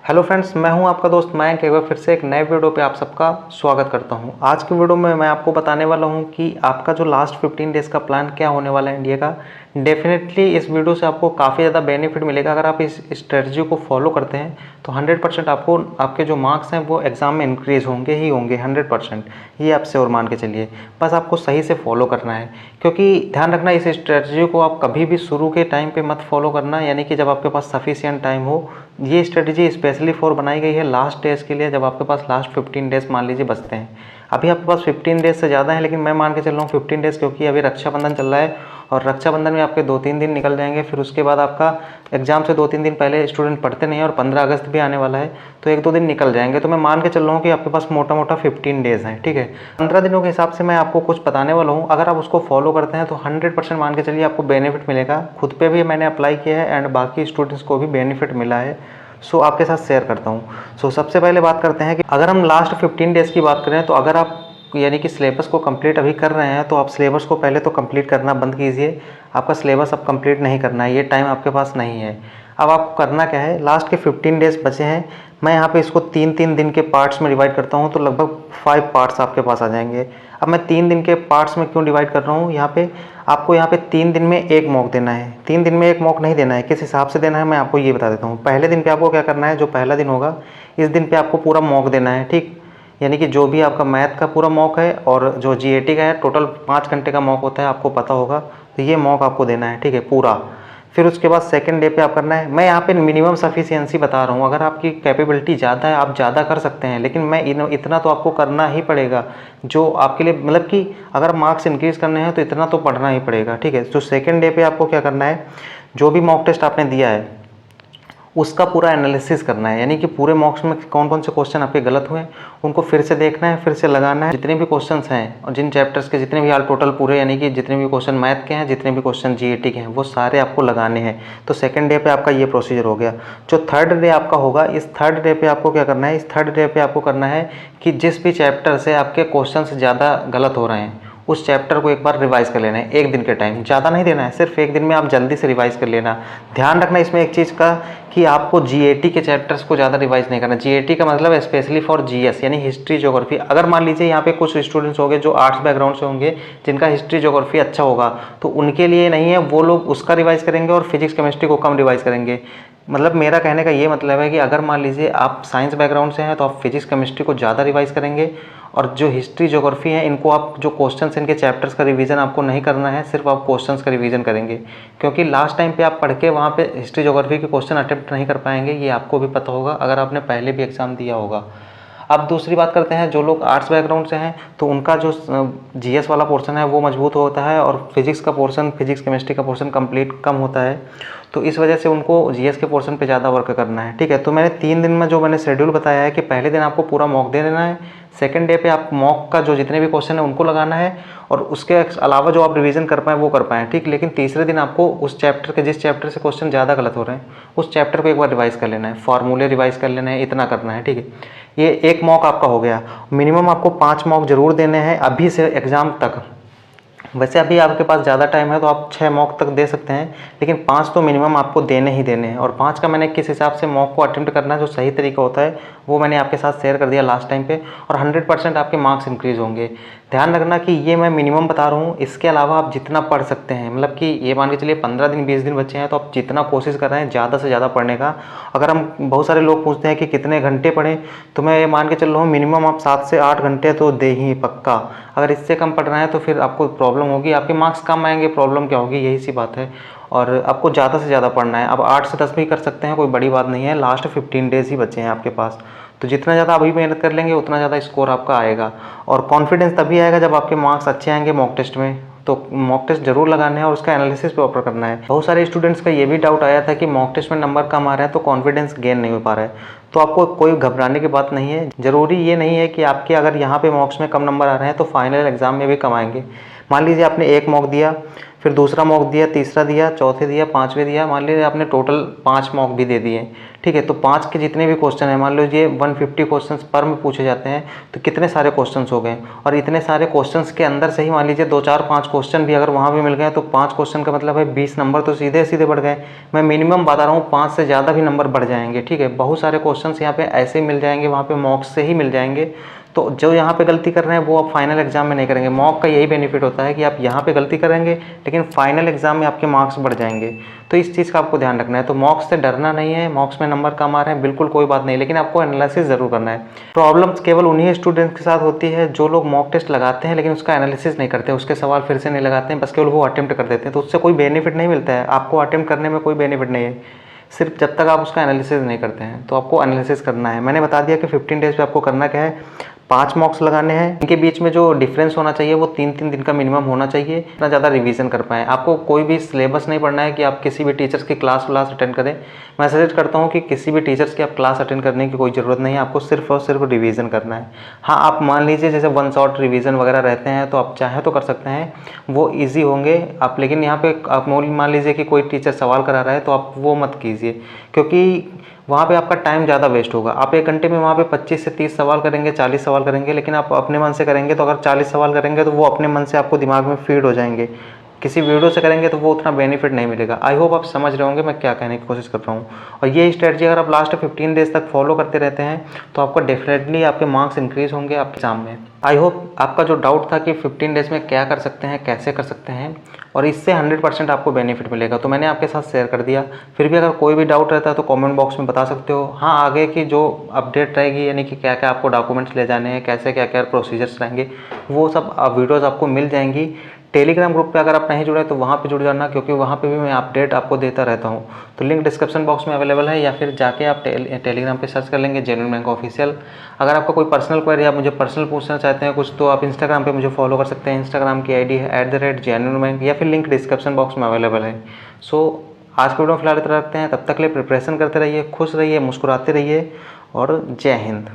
Hello friends, मैं हूं आपका दोस्त मयंक। एक बार फिर से एक नए वीडियो पे आप सबका स्वागत करता हूं। आज की वीडियो में मैं आपको बताने वाला हूं कि आपका जो लास्ट 15 डेज़ का प्लान क्या होने वाला है इंडिया का। डेफिनेटली इस वीडियो से आपको काफ़ी ज़्यादा बेनिफिट मिलेगा। अगर आप इस स्ट्रेटजी को फॉलो करते हैं तो 100% आपको आपके जो मार्क्स हैं वो एग्ज़ाम में इंक्रीज़ होंगे ही होंगे 100%। ये आप श्योर मान के चलिए, बस आपको सही से फॉलो करना है। क्योंकि ध्यान रखना, इस स्ट्रेटजी को आप कभी भी शुरू के टाइम पे मत फॉलो करना, यानी कि जब आपके पास सफिशिएंट टाइम हो। ये स्ट्रेटजी स्पेशली फॉर बनाई गई है लास्ट डेज के लिए, जब आपके पास लास्ट 15 डेज़ मान लीजिए बचते हैं। अभी आपके पास 15 डेज़ से ज़्यादा है, लेकिन मैं मान के चल रहा हूँ 15 डेज़, क्योंकि अभी रक्षाबंधन चल रहा है और रक्षाबंधन में आपके 2-3 दिन निकल जाएंगे। फिर उसके बाद आपका एग्जाम से 2-3 दिन पहले स्टूडेंट पढ़ते नहीं है और 15 अगस्त भी आने वाला है, तो 1-2 दिन निकल जाएंगे। तो मैं मान के चल रहा हूँ कि आपके पास मोटा मोटा 15 डेज़ हैं, ठीक है। 15 दिनों के हिसाब से मैं आपको कुछ बताने वाला हूँ। अगर आप उसको फॉलो करते हैं तो 100% मान के चलिए आपको बेनिफिट मिलेगा। खुद पे भी मैंने अप्लाई किया है एंड बाकी स्टूडेंट्स को भी बेनिफिट मिला है। सो आपके साथ शेयर करता हूँ। सबसे पहले बात करते हैं कि अगर हम लास्ट 15 डेज़ की बात करें, तो अगर आप यानी कि सिलेबस को कंप्लीट अभी कर रहे हैं तो आप सिलेबस को पहले तो कंप्लीट करना बंद कीजिए। आपका सिलेबस अब कंप्लीट नहीं करना है, ये टाइम आपके पास नहीं है। अब आपको करना क्या है, लास्ट के 15 डेज़ बचे हैं, मैं यहाँ पे इसको 3-3 दिन के पार्ट्स में डिवाइड करता हूँ, तो लगभग 5 पार्ट्स आपके पास आ जाएंगे। अब मैं 3 दिन के पार्ट्स में क्यों डिवाइड कर रहा हूँ, यहाँ पे आपको यहाँ पे 3 दिन में एक मॉक देना है। 3 दिन में एक मॉक नहीं देना है, किस हिसाब से देना है मैं आपको ये बता देता हूँ। पहले दिन पे आपको क्या करना है, जो पहला दिन होगा इस दिन पे आपको पूरा मॉक देना है, ठीक। यानी कि जो भी आपका मैथ का पूरा मॉक है और जो जीएटी का है, टोटल 5 घंटे का मॉक होता है, आपको पता होगा। तो ये मॉक आपको देना है, ठीक है, पूरा। फिर उसके बाद सेकंड डे पे आप करना है, मैं यहाँ पे मिनिमम सफिशिएंसी बता रहा हूँ। अगर आपकी कैपेबिलिटी ज़्यादा है आप ज़्यादा कर सकते हैं, लेकिन मैं इतना तो आपको करना ही पड़ेगा जो आपके लिए, मतलब कि अगर मार्क्स इंक्रीज़ करने हैं तो इतना तो पढ़ना ही पड़ेगा, ठीक है। तो सेकंड डे पे आपको क्या करना है, जो भी मॉक टेस्ट आपने दिया है उसका पूरा एनालिसिस करना है। यानी कि पूरे मॉक्स में कौन कौन से क्वेश्चन आपके गलत हुए उनको फिर से देखना है, फिर से लगाना है। जितने भी क्वेश्चंस हैं और जिन चैप्टर्स के जितने भी हाल टोटल पूरे, यानी कि जितने भी क्वेश्चन मैथ के हैं, जितने भी क्वेश्चन जीएटी के हैं, वो सारे आपको लगाने हैं। तो सेकंड डे पे आपका ये प्रोसीजर हो गया। जो थर्ड डे आपका होगा, इस थर्ड डे पे आपको क्या करना है, इस थर्ड डे पे आपको करना है कि जिस भी चैप्टर से आपके क्वेश्चन ज़्यादा गलत हो रहे हैं उस चैप्टर को एक बार रिवाइज़ कर लेना है। एक दिन के टाइम, ज़्यादा नहीं देना है, सिर्फ एक दिन में आप जल्दी से रिवाइज़ कर लेना। ध्यान रखना इसमें एक चीज़ का कि आपको जीएटी के चैप्टर्स को ज़्यादा रिवाइज़ नहीं करना। जीएटी का मतलब स्पेशली फॉर जीएस, यानी हिस्ट्री ज्योग्राफी। अगर मान लीजिए यहाँ पे कुछ स्टूडेंट्स होंगे जो आर्ट्स बैकग्राउंड से होंगे, जिनका हिस्ट्री ज्योग्राफी अच्छा होगा, तो उनके लिए नहीं है, वो लोग उसका रिवाइज़ करेंगे और फिजिक्स केमिस्ट्री को कम रिवाइज़ करेंगे। मतलब मेरा कहने का ये मतलब है कि अगर मान लीजिए आप साइंस बैकग्राउंड से हैं तो आप फिजिक्स केमिस्ट्री को ज़्यादा रिवाइज़ करेंगे, और जो हिस्ट्री ज्योग्राफी है इनको आप जो क्वेश्चंस इनके चैप्टर्स का रिवीजन आपको नहीं करना है, सिर्फ आप क्वेश्चंस का रिवीजन करेंगे। क्योंकि लास्ट टाइम पे आप पढ़ के वहाँ पे हिस्ट्री ज्योग्राफी के क्वेश्चन अटेम्प्ट नहीं कर पाएंगे, ये आपको भी पता होगा अगर आपने पहले भी एग्ज़ाम दिया होगा। अब दूसरी बात करते हैं, जो लोग आर्ट्स बैकग्राउंड से हैं तो उनका जो जीएस वाला पोर्शन है वो मजबूत होता है और फिजिक्स का पोर्शन, फिजिक्स केमिस्ट्री का पोर्शन कंप्लीट कम होता है, तो इस वजह से उनको जीएस के पोर्शन पे ज़्यादा वर्क करना है, ठीक है। तो मैंने 3 दिन में जो मैंने शेड्यूल बताया है कि पहले दिन आपको पूरा मॉक दे देना है, सेकंड डे पे आप मॉक का जो जितने भी क्वेश्चन है उनको लगाना है, और उसके अलावा जो आप रिवीजन कर पाएँ वो कर पाएँ, ठीक। लेकिन तीसरे दिन आपको उस चैप्टर के, जिस चैप्टर से क्वेश्चन ज़्यादा गलत हो रहे हैं उस चैप्टर को एक बार रिवाइज़ कर लेना है, फार्मूले रिवाइज़ कर लेना है, इतना करना है, ठीक है। ये एक मॉक आपका हो गया। मिनिमम आपको 5 मॉक जरूर देने हैं अभी से एग्ज़ाम तक। वैसे अभी आपके पास ज़्यादा टाइम है तो आप 6 मॉक तक दे सकते हैं, लेकिन 5 तो मिनिमम आपको देने ही देने हैं। और 5 का मैंने किस हिसाब से मॉक को अटेम्प्ट करना है, जो सही तरीका होता है वो मैंने आपके साथ शेयर कर दिया लास्ट टाइम पे, और 100% आपके मार्क्स इंक्रीज़ होंगे। ध्यान रखना कि ये मैं मिनिमम बता रहा हूँ, इसके अलावा आप जितना पढ़ सकते हैं, मतलब कि ये मान के चलिए 15 दिन 20 दिन बच्चे हैं तो आप जितना कोशिश कर रहे हैं ज़्यादा से ज़्यादा पढ़ने का। अगर हम, बहुत सारे लोग पूछते हैं कि कितने घंटे पढ़ें, तो मैं ये मान के चल रहा हूँ मिनिमम आप 7 से 8 घंटे तो दे ही पक्का। अगर इससे कम पढ़ रहे हैं तो फिर आपको प्रॉब्लम होगी, आपके मार्क्स कम आएंगे, प्रॉब्लम क्या होगी, यही सी बात है। और आपको ज़्यादा से ज़्यादा पढ़ना है। अब 8 से 10 भी कर सकते हैं, कोई बड़ी बात नहीं है। लास्ट 15 डेज़ ही बचे हैं आपके पास, तो जितना ज़्यादा अभी मेहनत कर लेंगे उतना ज़्यादा स्कोर आपका आएगा। और कॉन्फिडेंस तभी आएगा जब आपके मार्क्स अच्छे आएंगे मॉक टेस्ट में। तो मॉक टेस्ट जरूर लगाना है और उसका एनालिसिस प्रॉपर करना है। बहुत सारे स्टूडेंट्स का ये भी डाउट आया था कि मॉक टेस्ट में नंबर कम आ रहा है तो कॉन्फिडेंस गेन नहीं हो पा रहा है। तो आपको कोई घबराने की बात नहीं है। ज़रूरी ये नहीं है कि आपके अगर यहाँ पे मॉक्स में कम नंबर आ रहे हैं तो फाइनल एग्जाम में भी कम आएंगे। मान लीजिए आपने एक मॉक दिया, फिर दूसरा मॉक दिया, तीसरा दिया, चौथे दिया, पाँचवें दिया, मान लीजिए आपने टोटल 5 मॉक भी दे दिए, ठीक है। तो 5 के जितने भी क्वेश्चन हैं, मान लीजिए 150 क्वेश्चंस पर में पूछे जाते हैं, तो कितने सारे क्वेश्चंस हो गए। और इतने सारे क्वेश्चंस के अंदर से ही मान लीजिए 2 4 5 क्वेश्चन भी अगर वहाँ भी मिल गए तो 5 क्वेश्चन का मतलब है 20 नंबर तो सीधे सीधे बढ़ गए। मैं मिनिमम बता रहा हूँ 5 से ज़्यादा भी नंबर बढ़ जाएंगे, ठीक है। बहुत सारे क्वेश्चंस यहाँ पे ऐसे ही मिल जाएंगे, वहाँ पे मॉक्स से ही मिल जाएंगे। तो जो यहाँ पे गलती कर रहे हैं वो आप फाइनल एग्जाम में नहीं करेंगे। मॉक का यही बेनिफिट होता है कि आप यहाँ पे गलती करेंगे लेकिन फाइनल एग्जाम में आपके मार्क्स बढ़ जाएंगे। तो इस चीज़ का आपको ध्यान रखना है। तो मॉक्स से डरना नहीं है, मॉक्स में नंबर कम आ रहे हैं बिल्कुल कोई बात नहीं, लेकिन आपको एनालिसिस ज़रूर करना है। प्रॉब्लम्स केवल उन्हीं स्टूडेंट्स के साथ होती है जो लोग मॉक टेस्ट लगाते हैं लेकिन उसका एनालिसिस नहीं करते, उसके सवाल फिर से नहीं लगाते हैं, बस केवल वो अटेम्प्ट कर देते हैं। तो उससे कोई बेनिफिट नहीं मिलता है, आपको अटेम्प्ट करने में कोई बेनिफिट नहीं है, सिर्फ जब तक आप उसका एनालिसिस नहीं करते हैं। तो आपको एनालिसिस करना है। मैंने बता दिया कि 15 डेज पे आपको करना क्या है, 5 मॉक्स लगाने हैं। इनके बीच में जो डिफरेंस होना चाहिए वो 3-3 दिन का मिनिमम होना चाहिए, इतना ज़्यादा रिवीजन कर पाएँ। आपको कोई भी सिलेबस नहीं पढ़ना है कि आप किसी भी टीचर्स की क्लास अटेंड करें। मैं सजेस्ट करता हूँ कि किसी भी टीचर्स की आप क्लास अटेंड करने की कोई ज़रूरत नहीं है, आपको सिर्फ और सिर्फ रिवीजन करना है। हाँ, आप मान लीजिए जैसे वन शॉट रिवीजन वगैरह रहते हैं तो आप चाहें तो कर सकते हैं, वो ईजी होंगे आप। लेकिन यहाँ पे आप मान लीजिए कि कोई टीचर सवाल करा रहा है तो आप वो मत कीजिए, क्योंकि वहाँ पे आपका टाइम ज़्यादा वेस्ट होगा। आप 1 घंटे में वहाँ पे 25 से 30 सवाल करेंगे, 40 सवाल करेंगे, लेकिन आप अपने मन से करेंगे तो अगर 40 सवाल करेंगे तो वो अपने मन से आपको दिमाग में फीड हो जाएंगे। किसी वीडियो से करेंगे तो वो उतना बेनिफिट नहीं मिलेगा। आई होप आप समझ रहे होंगे मैं क्या कहने की कोशिश कर रहा हूँ। और ये स्ट्रेटजी अगर आप लास्ट 15 डेज तक फॉलो करते रहते हैं तो आपको डेफिनेटली आपके मार्क्स इंक्रीज होंगे आपके एग्जाम में। आई होप आपका जो डाउट था कि 15 डेज में क्या कर सकते हैं, कैसे कर सकते हैं, और इससे 100% आपको बेनिफिट मिलेगा, तो मैंने आपके साथ शेयर कर दिया। फिर भी अगर कोई भी डाउट रहता है तो कमेंट बॉक्स में बता सकते हो। हाँ, आगे की जो अपडेट रहेगी, यानी कि क्या क्या आपको डॉक्यूमेंट्स ले जाने हैं, कैसे क्या क्या प्रोसीजर्स रहेंगे, वो सब वीडियोज़ आपको मिल जाएंगी। टेलीग्राम ग्रुप पे अगर आप नहीं जुड़े तो वहाँ पे जुड़ जाना, क्योंकि वहाँ पे भी मैं अपडेट आपको देता रहता हूँ। तो लिंक डिस्क्रिप्शन बॉक्स में अवेलेबल है, या फिर जाके आप टेलीग्राम पे सर्च कर लेंगे जेन्युइन बैंक ऑफिशियल। अगर आपका कोई पर्सनल क्वेरी, आप मुझे पर्सनल पूछना चाहते हैं कुछ, तो आप इंस्टाग्राम पे मुझे फॉलो कर सकते हैं। इंस्टाग्राम की आईडी है @genuinebank, या फिर लिंक डिस्क्रिप्शन बॉक्स में अवेलेबल है। सो आज के वीडियो में फिलहाल इतना रखते हैं। तब तक के लिए प्रिपरेशन करते रहिए, खुश रहिए, मुस्कुराते रहिए, और जय हिंद।